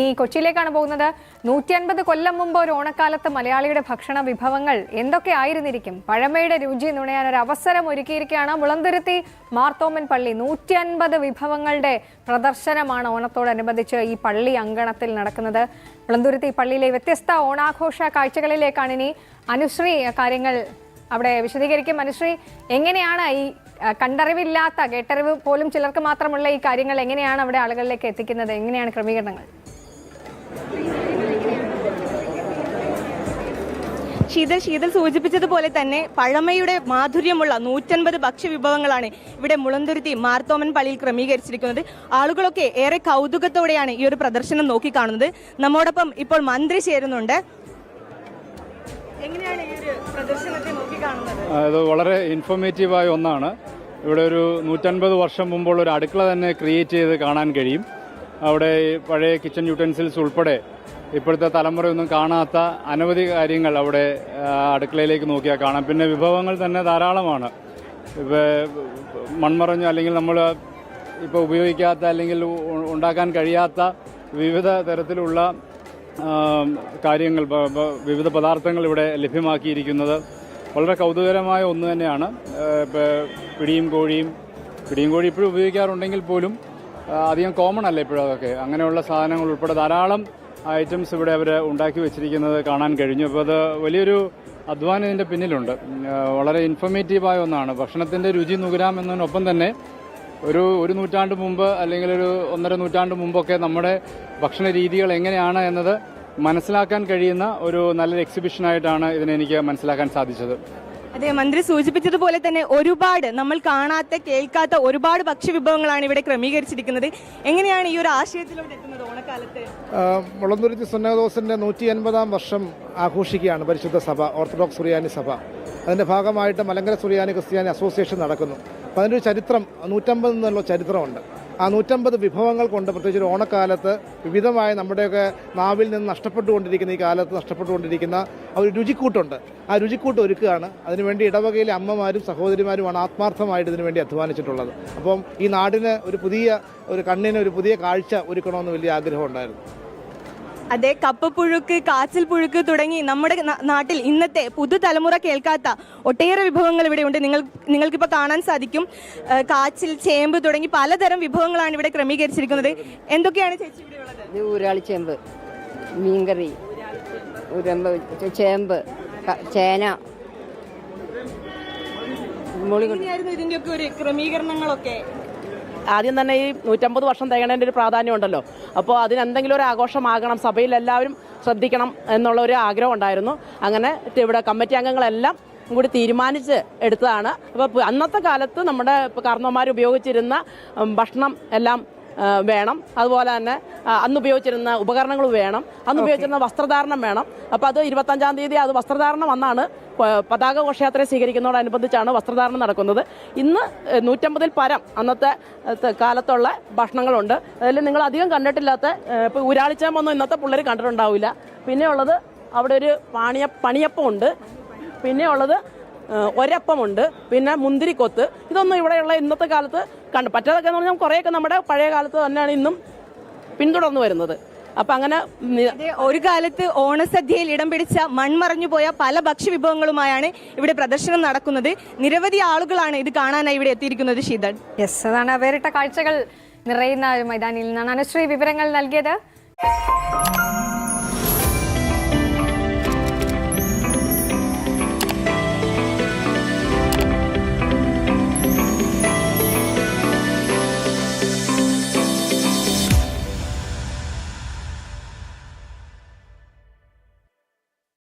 ഈ കൊച്ചിയിലേക്കാണ് പോകുന്നത്. 150 കൊല്ലം മുമ്പ് ഒരു ഓണക്കാലത്ത് മലയാളിയുടെ ഭക്ഷണ വിഭവങ്ങൾ എന്തൊക്കെ ആയിരുന്നിരിക്കും? പഴമയുടെ രുചി നുണയാൻ ഒരു അവസരം ഒരുക്കിയിരിക്കുകയാണ് മുളന്തുരുത്തി മാർത്തോമൻ പള്ളി. 150 വിഭവങ്ങളുടെ പ്രദർശനമാണ് ഓണത്തോടനുബന്ധിച്ച് ഈ പള്ളി അങ്കണത്തിൽ നടക്കുന്നത്. മുളന്തുരുത്തി പള്ളിയിലെ വ്യത്യസ്ത ഓണാഘോഷ കാഴ്ചകളിലേക്കാണ് ഇനി അനുശ്രീ കാര്യങ്ങൾ അവിടെ വിശദീകരിക്കും. അനുശ്രീ, എങ്ങനെയാണ് ഈ കണ്ടറിവില്ലാത്ത, കേട്ടറിവ് പോലും ചിലർക്ക് മാത്രമുള്ള ഈ കാര്യങ്ങൾ എങ്ങനെയാണ് അവിടെ ആളുകളിലേക്ക് എത്തിക്കുന്നത്? എങ്ങനെയാണ് ക്രമീകരണങ്ങൾ? ശീതൽ സൂചിപ്പിച്ചതുപോലെ തന്നെ പഴമയുടെ മാധുര്യമുള്ള 150 ഭക്ഷ്യവിഭവങ്ങളാണ് ഇവിടെ മുളന്തുരുത്തി മാർത്തോമൻ പള്ളിയിൽ ക്രമീകരിച്ചിരിക്കുന്നത്. ആളുകളൊക്കെ ഏറെ കൗതുകത്തോടെയാണ് ഈ ഒരു പ്രദർശനം നോക്കിക്കാണുന്നത്. നമ്മോടൊപ്പം ഇപ്പോൾ മന്ത്രി ചേരുന്നുണ്ട്. എങ്ങനെയാണ് ഈ ഒരു പ്രദർശനത്തെ നോക്കിക്കാണുന്നത്? അത് വളരെ ഇൻഫോർമേറ്റീവായ ഒന്നാണ്. ഇവിടെ ഒരു 150 വർഷം മുമ്പുള്ള ഒരു അടുക്കള തന്നെ ക്രിയേറ്റ് ചെയ്ത് കാണാൻ കഴിയും. അവിടെ പഴയ കിച്ചൺ യൂട്ടൻസിൽസ് ഉൾപ്പെടെ ഇപ്പോഴത്തെ തലമുറയൊന്നും കാണാത്ത അനവധി കാര്യങ്ങൾ അവിടെ അടുക്കളയിലേക്ക് നോക്കിയാൽ കാണാം. പിന്നെ വിഭവങ്ങൾ തന്നെ ധാരാളമാണ്. ഇപ്പോൾ മൺമറഞ്ഞ അല്ലെങ്കിൽ നമ്മൾ ഇപ്പോൾ ഉപയോഗിക്കാത്ത അല്ലെങ്കിൽ ഉണ്ടാക്കാൻ കഴിയാത്ത വിവിധ തരത്തിലുള്ള കാര്യങ്ങൾ, വിവിധ പദാർത്ഥങ്ങൾ ഇവിടെ ലഭ്യമാക്കിയിരിക്കുന്നത് വളരെ കൗതുകരമായ ഒന്ന് തന്നെയാണ്. പിടിയും കോഴി ഇപ്പോഴും ഉപയോഗിക്കാറുണ്ടെങ്കിൽ പോലും അധികം കോമൺ അല്ല ഇപ്പോഴും അതൊക്കെ. അങ്ങനെയുള്ള സാധനങ്ങൾ ഉൾപ്പെടെ ധാരാളം ഐറ്റംസ് ഇവിടെ അവർ ഉണ്ടാക്കി വെച്ചിരിക്കുന്നത് കാണാൻ കഴിഞ്ഞു. അപ്പോൾ അത് വലിയൊരു അധ്വാനം ഇതിൻ്റെ പിന്നിലുണ്ട്. വളരെ ഇൻഫോർമേറ്റീവായ ഒന്നാണ്. ഭക്ഷണത്തിൻ്റെ രുചി നുകരാം എന്നതിനൊപ്പം തന്നെ ഒരു നൂറ്റാണ്ട് മുമ്പ് അല്ലെങ്കിൽ ഒരു 1.5 നൂറ്റാണ്ട് മുമ്പൊക്കെ നമ്മുടെ ഭക്ഷണ രീതികൾ എങ്ങനെയാണ് എന്നത് മനസ്സിലാക്കാൻ കഴിയുന്ന ഒരു നല്ലൊരു എക്സിബിഷനായിട്ടാണ് ഇതിനെനിക്ക് മനസ്സിലാക്കാൻ സാധിച്ചത്. അതെ, മന്ത്രി സൂചിപ്പിച്ചതുപോലെ തന്നെ ഒരുപാട് നമ്മൾ കാണാത്ത, കേൾക്കാത്ത ഒരുപാട് ഭക്ഷ്യവിഭവങ്ങളാണ് ഇവിടെ ക്രമീകരിച്ചിരിക്കുന്നത്. എങ്ങനെയാണ് ഈ ഒരു ആശയത്തിലൂടെ എത്തുന്നത് ഓണക്കാലത്ത്? മുളന്തുരുത്തി സുന്നതദോസിന്റെ 150-ാം വർഷം ആഘോഷിക്കുകയാണ് പരിശുദ്ധ സഭ, ഓർത്തഡോക്സ് സുറിയാനി സഭ. അതിന്റെ ഭാഗമായിട്ട് മലങ്കര സുറിയാനി ക്രിസ്ത്യാനി അസോസിയേഷൻ നടക്കുന്നു. അപ്പോൾ അതിൻ്റെ ഒരു ചരിത്രം, 150 എന്നുള്ള ചരിത്രമുണ്ട്. ആ 150 വിഭവങ്ങൾ കൊണ്ട് പ്രത്യേകിച്ച് ഒരു ഓണക്കാലത്ത് വിവിധമായ നമ്മുടെയൊക്കെ നാവിൽ നിന്ന് നഷ്ടപ്പെട്ടുകൊണ്ടിരിക്കുന്ന, ഈ കാലത്ത് നഷ്ടപ്പെട്ടുകൊണ്ടിരിക്കുന്ന ഒരു രുചിക്കൂട്ടുണ്ട്. ആ രുചിക്കൂട്ട് ഒരുക്കുകയാണ്. അതിനുവേണ്ടി ഇടവകയിലെ അമ്മമാരും സഹോദരിമാരുമാണ് ആത്മാർത്ഥമായിട്ട് ഇതിനു വേണ്ടി അധ്വാനിച്ചിട്ടുള്ളത്. അപ്പം ഈ നാടിന് ഒരു കണ്ണിന് ഒരു പുതിയ കാഴ്ച ഒരുക്കണമെന്ന് വലിയ ആഗ്രഹം ഉണ്ടായിരുന്നു. അതെ, കപ്പപ്പുഴുക്ക്, കാച്ചിൽ പുഴുക്ക് തുടങ്ങി നമ്മുടെ നാട്ടിൽ ഇന്നത്തെ പുതുതലമുറ കേൾക്കാത്ത ഒട്ടേറെ വിഭവങ്ങൾ ഇവിടെ ഉണ്ട്. നിങ്ങൾക്കിപ്പോൾ കാണാൻ സാധിക്കും. കാച്ചിൽ, ചേമ്പ് തുടങ്ങി പലതരം വിഭവങ്ങളാണ് ഇവിടെ ക്രമീകരിച്ചിരിക്കുന്നത്. എന്തൊക്കെയാണ് ചേച്ചി ഇവിടെ ഉള്ളത്? ഊരാളിച്ചേമ്പ്, മീൻകറി, ചേമ്പ്, ചേന. ഇതിന്റെയൊക്കെ ഒരു ക്രമീകരണങ്ങളൊക്കെ ആദ്യം തന്നെ ഈ 150 വർഷം തികണേൻ്റെ ഒരു പ്രാധാന്യം ഉണ്ടല്ലോ. അപ്പോൾ അതിനെന്തെങ്കിലും ഒരു ആഘോഷമാകണം, സഭയിൽ എല്ലാവരും ശ്രദ്ധിക്കണം എന്നുള്ള ഒരു ആഗ്രഹം ഉണ്ടായിരുന്നു. അങ്ങനെ ഇവിടെ കമ്മിറ്റി അംഗങ്ങളെല്ലാം കൂടി തീരുമാനിച്ച് എടുത്തതാണ്. അപ്പോൾ അന്നത്തെ കാലത്ത് നമ്മുടെ കാരണവന്മാർ ഉപയോഗിച്ചിരുന്ന ഭക്ഷണം എല്ലാം വേണം. അതുപോലെ തന്നെ അന്ന് ഉപയോഗിച്ചിരുന്ന ഉപകരണങ്ങൾ വേണം. അന്ന് ഉപയോഗിച്ചിരുന്ന വസ്ത്രധാരണം വേണം. അപ്പോൾ അത് 25-ാം തീയതി അത് വസ്ത്രധാരണം അന്നാണ്. പതാക ഘോഷയാത്രയെ സ്വീകരിക്കുന്നതോടനുബന്ധിച്ചാണ് വസ്ത്രധാരണം നടക്കുന്നത്. ഇന്ന് 150-ൽ പരം അന്നത്തെ കാലത്തുള്ള ഭക്ഷണങ്ങളുണ്ട്. അതിൽ നിങ്ങൾ അധികം കണ്ടിട്ടില്ലാത്ത, ഇപ്പോൾ ഊരാളിച്ചേമ്പൊന്നും ഇന്നത്തെ പിള്ളേർ കണ്ടിട്ടുണ്ടാവില്ല. പിന്നെ ഉള്ളത് അവിടെ ഒരു പണിയപ്പമുണ്ട്. പിന്നെ ഉള്ളത് ഒരപ്പമുണ്ട്. പിന്നെ മുന്തിരിക്കൊത്ത്. ഇതൊന്നും ഇവിടെയുള്ള ഇന്നത്തെ കാലത്ത് പറ്റാതൊക്കെ എന്ന് പറഞ്ഞാൽ കുറേയൊക്കെ നമ്മുടെ പഴയ കാലത്ത് തന്നെയാണ് ഇന്നും പിന്തുടർന്നു വരുന്നത്. അപ്പം അങ്ങനെ ഒരു കാലത്ത് ഓണസദ്യയിൽ ഇടം പിടിച്ച മൺമറഞ്ഞു പോയ പല ഭക്ഷ്യവിഭവങ്ങളുമായാണ് ഇവിടെ പ്രദർശനം നടക്കുന്നത്. നിരവധി ആളുകളാണ് ഇത് കാണാനായി ഇവിടെ എത്തിയിരിക്കുന്നത്. ശീതൾ, യെസ്, അതാണ് വേറിട്ട കാഴ്ചകൾ നിറയുന്ന ഒരു മൈതാനിയിൽ നിന്നാണ് അനുശ്രീ വിവരങ്ങൾ നൽകിയത്.